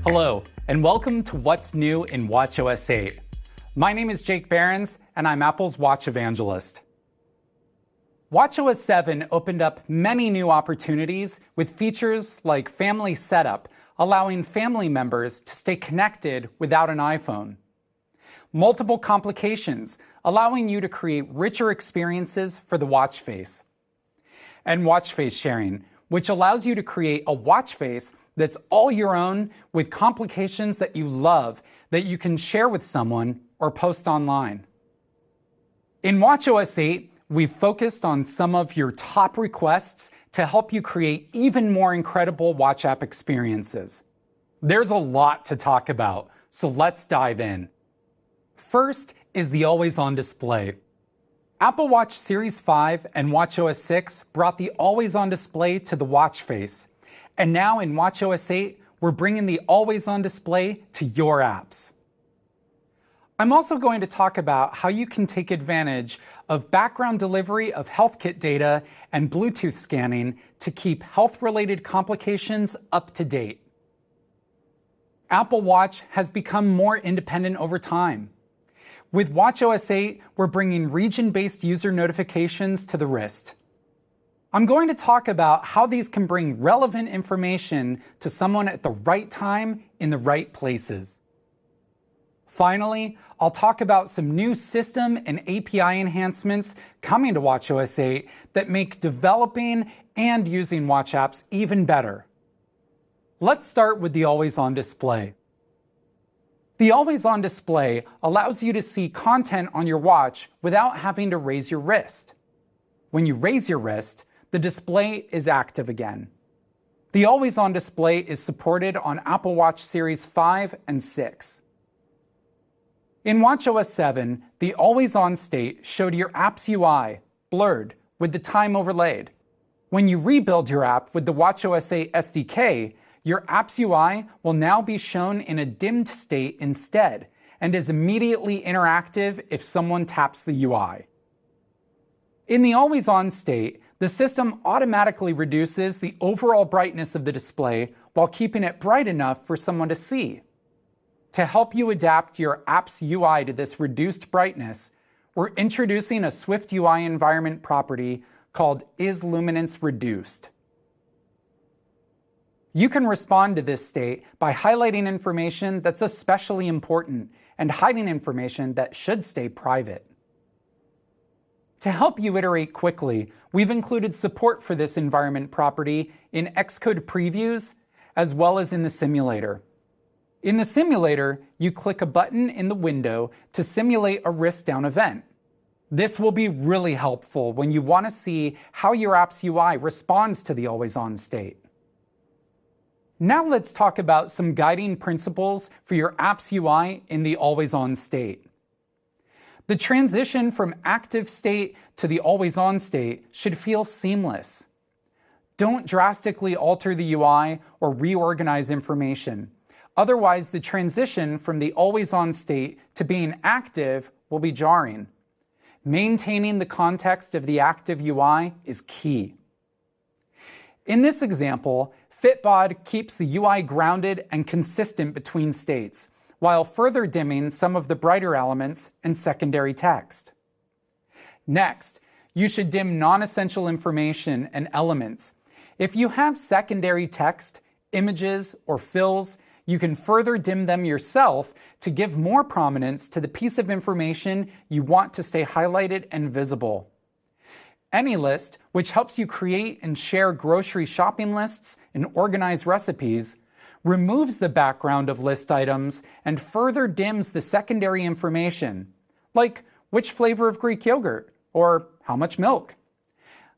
Hello, and welcome to What's New in watchOS 8. My name is Jake Behrens, and I'm Apple's Watch Evangelist. watchOS 7 opened up many new opportunities with features like Family Setup, allowing family members to stay connected without an iPhone. Multiple complications, allowing you to create richer experiences for the watch face. And watch face sharing, which allows you to create a watch face that's all your own with complications that you love that you can share with someone or post online. In watchOS 8, we've focused on some of your top requests to help you create even more incredible watch app experiences. There's a lot to talk about, so let's dive in. First is the always-on display. Apple Watch Series 5 and watchOS 6 brought the always-on display to the watch face. And now in watchOS 8, we're bringing the always-on display to your apps. I'm also going to talk about how you can take advantage of background delivery of health kit data and Bluetooth scanning to keep health-related complications up to date. Apple Watch has become more independent over time. With watchOS 8, we're bringing region-based user notifications to the wrist. I'm going to talk about how these can bring relevant information to someone at the right time in the right places. Finally, I'll talk about some new system and API enhancements coming to watchOS 8 that make developing and using watch apps even better. Let's start with the always-on display. The always-on display allows you to see content on your watch without having to raise your wrist. When you raise your wrist, the display is active again. The always-on display is supported on Apple Watch Series 5 and 6. In watchOS 7, the always-on state showed your app's UI blurred with the time overlaid. When you rebuild your app with the watchOS 8 SDK, your app's UI will now be shown in a dimmed state instead and is immediately interactive if someone taps the UI. In the always-on state, the system automatically reduces the overall brightness of the display while keeping it bright enough for someone to see. To help you adapt your app's UI to this reduced brightness, we're introducing a SwiftUI environment property called isLuminanceReduced. You can respond to this state by highlighting information that's especially important and hiding information that should stay private. To help you iterate quickly, we've included support for this environment property in Xcode previews as well as in the simulator. In the simulator, you click a button in the window to simulate a wrist down event. This will be really helpful when you want to see how your app's UI responds to the always-on state. Now let's talk about some guiding principles for your app's UI in the always-on state. The transition from active state to the always-on state should feel seamless. Don't drastically alter the UI or reorganize information. Otherwise, the transition from the always-on state to being active will be jarring. Maintaining the context of the active UI is key. In this example, Fitbod keeps the UI grounded and consistent between states, while further dimming some of the brighter elements and secondary text. Next, you should dim non-essential information and elements. If you have secondary text, images, or fills, you can further dim them yourself to give more prominence to the piece of information you want to stay highlighted and visible. AnyList, which helps you create and share grocery shopping lists and organize recipes, removes the background of list items and further dims the secondary information, like which flavor of Greek yogurt or how much milk.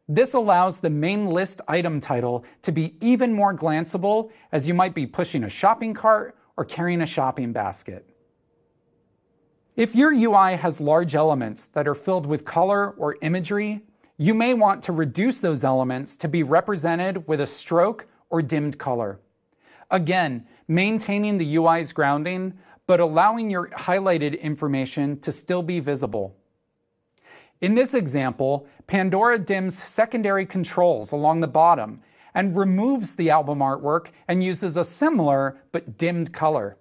This allows the main list item title to be even more glanceable as you might be pushing a shopping cart or carrying a shopping basket. If your UI has large elements that are filled with color or imagery, you may want to reduce those elements to be represented with a stroke or dimmed color. Again, maintaining the UI's grounding, but allowing your highlighted information to still be visible. In this example, Pandora dims secondary controls along the bottom and removes the album artwork and uses a similar but dimmed color.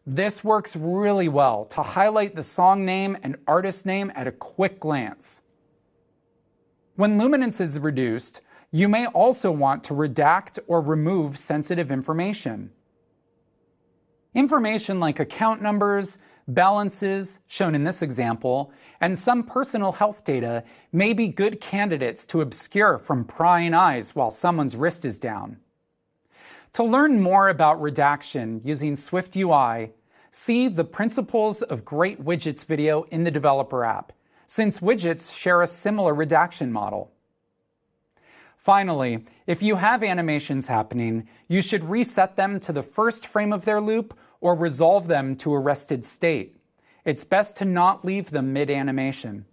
This works really well to highlight the song name and artist name at a quick glance. When luminance is reduced, you may also want to redact or remove sensitive information. Information like account numbers, balances, shown in this example, and some personal health data may be good candidates to obscure from prying eyes while someone's wrist is down. To learn more about redaction using SwiftUI, see the Principles of Great Widgets video in the developer app, since widgets share a similar redaction model. Finally, if you have animations happening, you should reset them to the first frame of their loop or resolve them to a rested state. It's best to not leave them mid-animation.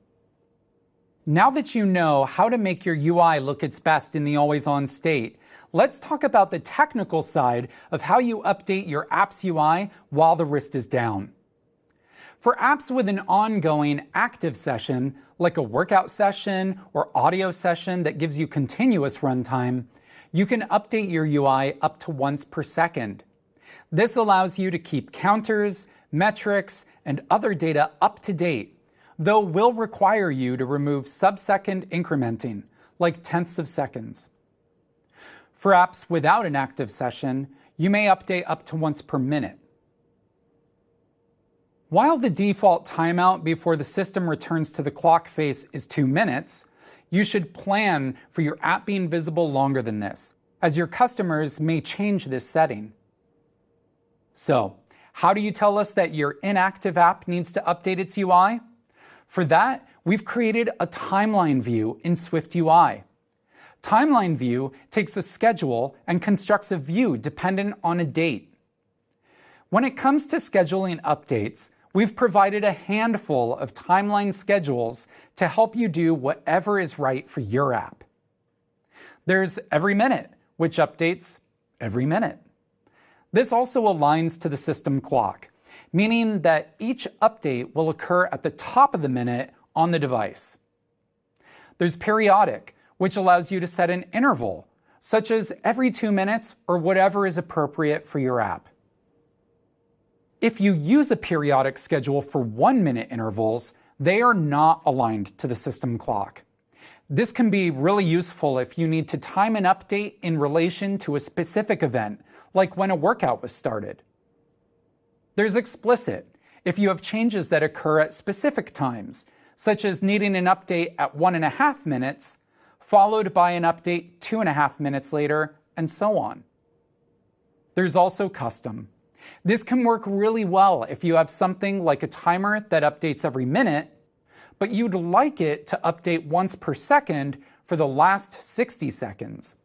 Now that you know how to make your UI look its best in the always-on state, let's talk about the technical side of how you update your app's UI while the wrist is down. For apps with an ongoing active session, like a workout session or audio session that gives you continuous runtime, you can update your UI up to once per second. This allows you to keep counters, metrics, and other data up to date, though will require you to remove sub-second incrementing, like tenths of seconds. For apps without an active session, you may update up to once per minute. While the default timeout before the system returns to the clock face is 2 minutes, you should plan for your app being visible longer than this, as your customers may change this setting. So, how do you tell us that your inactive app needs to update its UI? For that, we've created a timeline view in SwiftUI. Timeline view takes a schedule and constructs a view dependent on a date. When it comes to scheduling updates, we've provided a handful of timeline schedules to help you do whatever is right for your app. There's every minute, which updates every minute. This also aligns to the system clock, meaning that each update will occur at the top of the minute on the device. There's periodic, which allows you to set an interval, such as every 2 minutes or whatever is appropriate for your app. If you use a periodic schedule for 1-minute intervals, they are not aligned to the system clock. This can be really useful if you need to time an update in relation to a specific event, like when a workout was started. There's explicit, if you have changes that occur at specific times, such as needing an update at 1.5 minutes, followed by an update 2.5 minutes later, and so on. There's also custom. This can work really well if you have something like a timer that updates every minute, but you'd like it to update once per second for the last 60 seconds.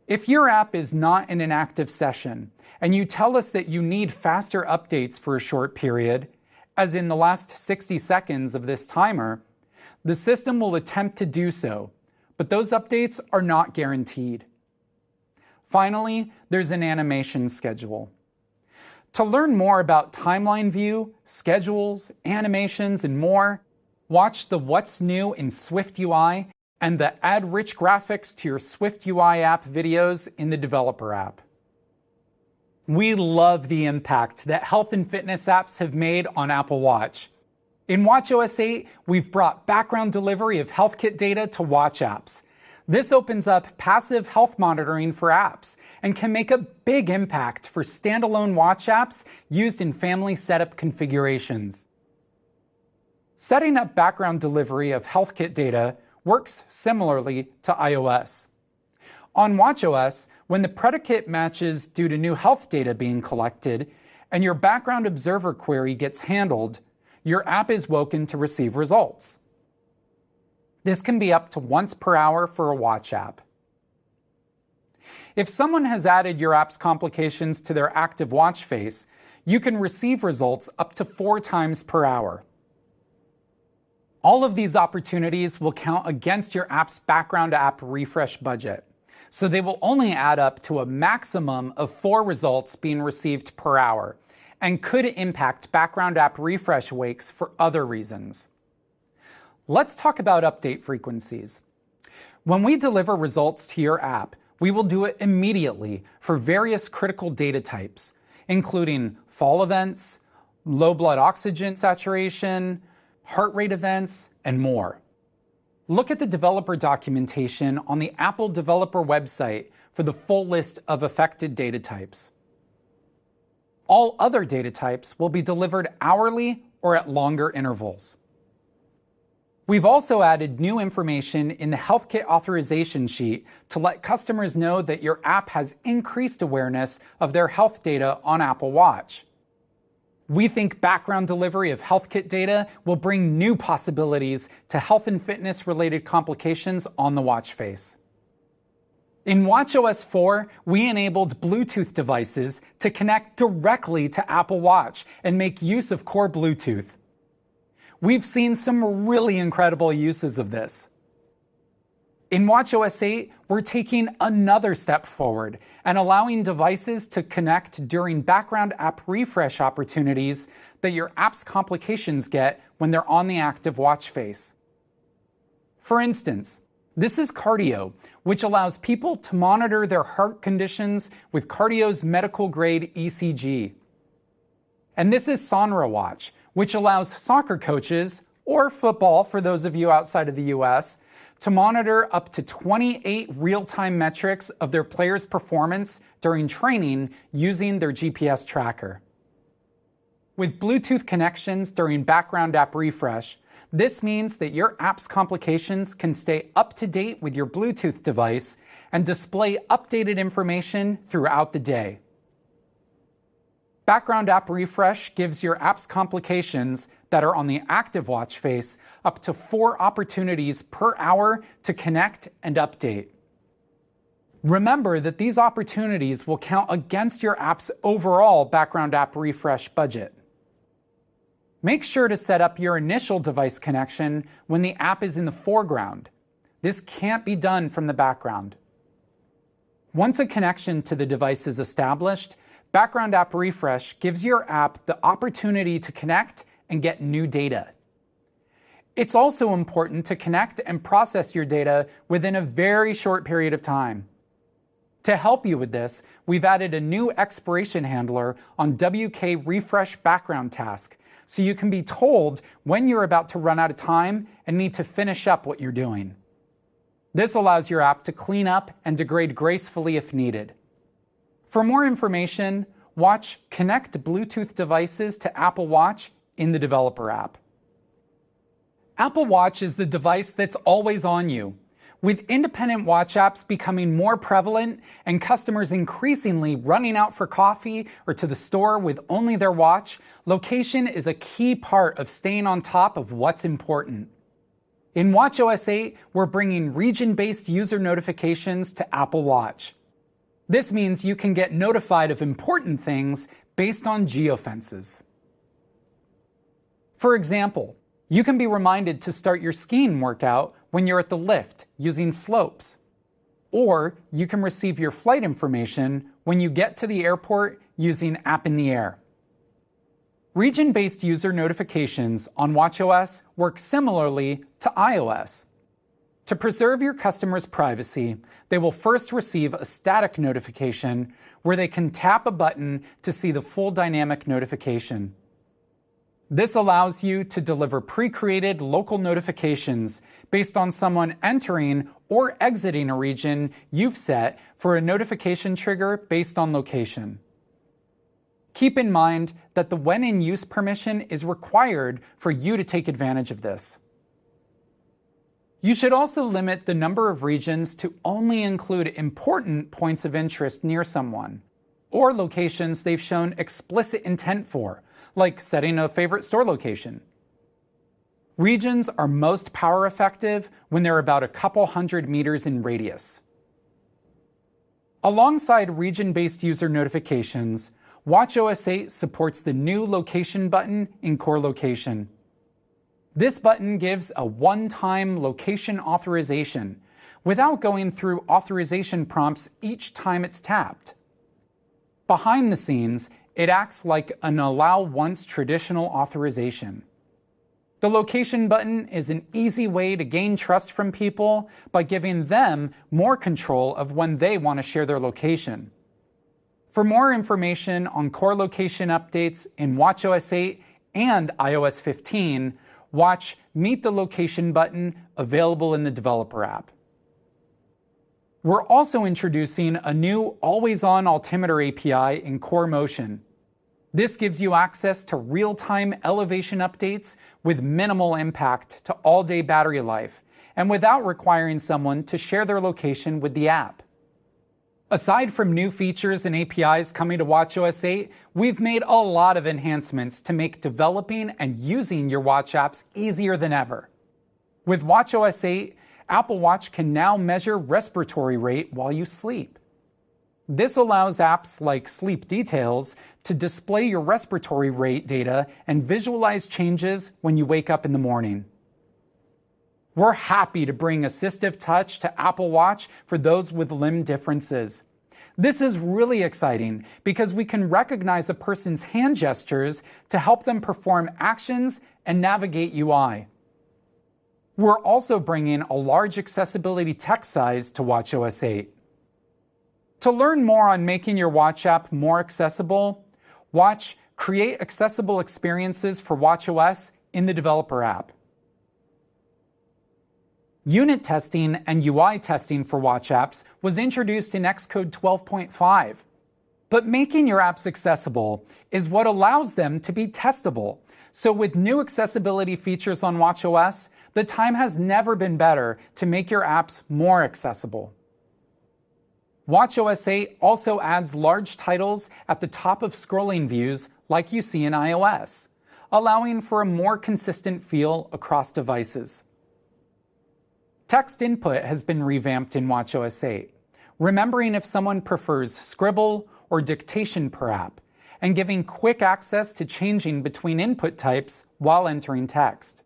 If your app is not in an active session, and you tell us that you need faster updates for a short period, as in the last 60 seconds of this timer, the system will attempt to do so, but those updates are not guaranteed. Finally, there's an animation schedule. To learn more about timeline view, schedules, animations, and more, watch the What's New in SwiftUI and the Add Rich Graphics to Your SwiftUI app videos in the developer app. We love the impact that health and fitness apps have made on Apple Watch. In watchOS 8, we've brought background delivery of HealthKit data to Watch apps. This opens up passive health monitoring for apps and can make a big impact for standalone Watch apps used in family setup configurations. Setting up background delivery of HealthKit data works similarly to iOS. On watchOS, when the predicate matches due to new health data being collected and your background observer query gets handled, your app is woken to receive results. This can be up to once per hour for a Watch app. If someone has added your app's complications to their active watch face, you can receive results up to 4 times per hour. All of these opportunities will count against your app's background app refresh budget, so they will only add up to a maximum of 4 results being received per hour, and could impact background app refresh wakes for other reasons. Let's talk about update frequencies. When we deliver results to your app, we will do it immediately for various critical data types, including fall events, low blood oxygen saturation, heart rate events, and more. Look at the developer documentation on the Apple developer website for the full list of affected data types. All other data types will be delivered hourly or at longer intervals. We've also added new information in the HealthKit authorization sheet to let customers know that your app has increased awareness of their health data on Apple Watch. We think background delivery of HealthKit data will bring new possibilities to health and fitness-related complications on the watch face. In watchOS 4, we enabled Bluetooth devices to connect directly to Apple Watch and make use of core Bluetooth. We've seen some really incredible uses of this. In watchOS 8, we're taking another step forward and allowing devices to connect during background app refresh opportunities that your app's complications get when they're on the active watch face. For instance, this is Cardio, which allows people to monitor their heart conditions with Cardio's medical-grade ECG. And this is Sonra Watch, which allows soccer coaches, or football for those of you outside of the US, to monitor up to 28 real-time metrics of their players' performance during training using their GPS tracker. With Bluetooth connections during background app refresh, this means that your app's complications can stay up to date with your Bluetooth device and display updated information throughout the day. Background app refresh gives your app's complications that are on the active watch face up to 4 opportunities per hour to connect and update. Remember that these opportunities will count against your app's overall background app refresh budget. Make sure to set up your initial device connection when the app is in the foreground. This can't be done from the background. Once a connection to the device is established, background app refresh gives your app the opportunity to connect and get new data. It's also important to connect and process your data within a very short period of time. To help you with this, we've added a new expiration handler on WK Refresh background task, so you can be told when you're about to run out of time and need to finish up what you're doing. This allows your app to clean up and degrade gracefully if needed. For more information, watch Connect Bluetooth Devices to Apple Watch in the Developer app. Apple Watch is the device that's always on you. With independent watch apps becoming more prevalent and customers increasingly running out for coffee or to the store with only their watch, location is a key part of staying on top of what's important. In watchOS 8, we're bringing region-based user notifications to Apple Watch. This means you can get notified of important things based on geofences. For example, you can be reminded to start your skiing workout when you're at the lift using slopes. Or you can receive your flight information when you get to the airport using App in the Air. Region-based user notifications on watchOS work similarly to iOS. To preserve your customers' privacy, they will first receive a static notification where they can tap a button to see the full dynamic notification. This allows you to deliver pre-created local notifications based on someone entering or exiting a region you've set for a notification trigger based on location. Keep in mind that the when in use permission is required for you to take advantage of this. You should also limit the number of regions to only include important points of interest near someone, or locations they've shown explicit intent for, like setting a favorite store location. Regions are most power effective when they're about a couple hundred meters in radius. Alongside region-based user notifications, watchOS 8 supports the new location button in core location. This button gives a one-time location authorization without going through authorization prompts each time it's tapped. Behind the scenes, it acts like an allow once traditional authorization. The location button is an easy way to gain trust from people by giving them more control of when they want to share their location. For more information on core location updates in watchOS 8 and iOS 15, watch Meet the Location button available in the developer app. We're also introducing a new always-on altimeter API in Core Motion. This gives you access to real-time elevation updates with minimal impact to all-day battery life and without requiring someone to share their location with the app. Aside from new features and APIs coming to watchOS 8, we've made a lot of enhancements to make developing and using your watch apps easier than ever. With watchOS 8, Apple Watch can now measure respiratory rate while you sleep. This allows apps like Sleep Details to display your respiratory rate data and visualize changes when you wake up in the morning. We're happy to bring assistive touch to Apple Watch for those with limb differences. This is really exciting because we can recognize a person's hand gestures to help them perform actions and navigate UI. We're also bringing a large accessibility text size to watchOS 8. To learn more on making your watch app more accessible, watch Create Accessible Experiences for watchOS in the developer app. Unit testing and UI testing for watch apps was introduced in Xcode 12.5. But making your apps accessible is what allows them to be testable. So with new accessibility features on watchOS, the time has never been better to make your apps more accessible. watchOS 8 also adds large titles at the top of scrolling views like you see in iOS, allowing for a more consistent feel across devices. Text input has been revamped in watchOS 8, remembering if someone prefers scribble or dictation per app, and giving quick access to changing between input types while entering text.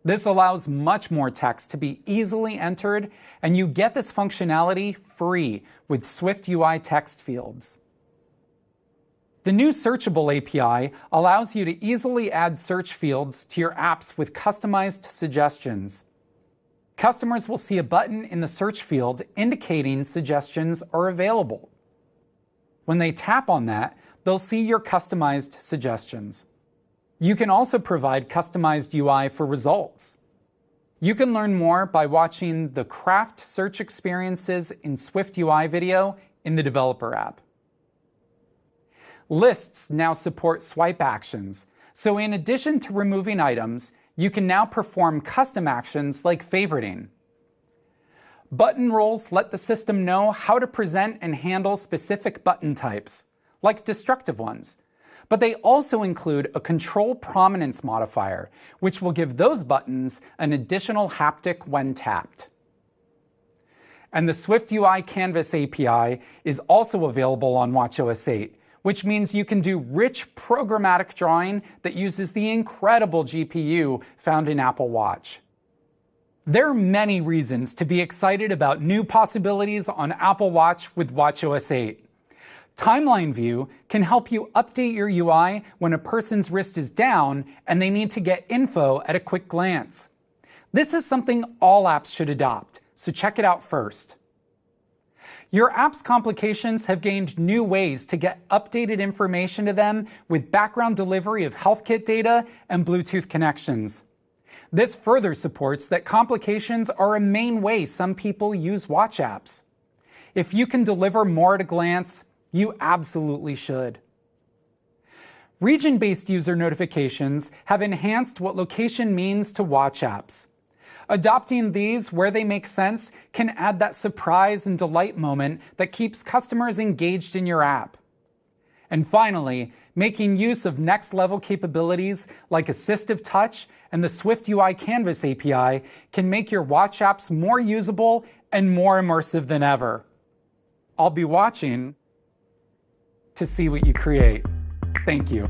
This allows much more text to be easily entered, and you get this functionality free with SwiftUI text fields. The new Searchable API allows you to easily add search fields to your apps with customized suggestions. Customers will see a button in the search field indicating suggestions are available. When they tap on that, they'll see your customized suggestions. You can also provide customized UI for results. You can learn more by watching the Craft Search Experiences in SwiftUI video in the developer app. Lists now support swipe actions, so in addition to removing items, you can now perform custom actions like favoriting. Button roles let the system know how to present and handle specific button types, like destructive ones, but they also include a control prominence modifier, which will give those buttons an additional haptic when tapped. And the SwiftUI Canvas API is also available on watchOS 8, which means you can do rich programmatic drawing that uses the incredible GPU found in Apple Watch. There are many reasons to be excited about new possibilities on Apple Watch with watchOS 8. Timeline View can help you update your UI when a person's wrist is down and they need to get info at a quick glance. This is something all apps should adopt, so check it out first. Your app's complications have gained new ways to get updated information to them with background delivery of HealthKit data and Bluetooth connections. This further supports that complications are a main way some people use watch apps. If you can deliver more at a glance, you absolutely should. Region-based user notifications have enhanced what location means to watch apps. Adopting these where they make sense can add that surprise and delight moment that keeps customers engaged in your app. And finally, making use of next-level capabilities like assistive touch and the SwiftUI Canvas API can make your watch apps more usable and more immersive than ever. I'll be watching to see what you create. Thank you.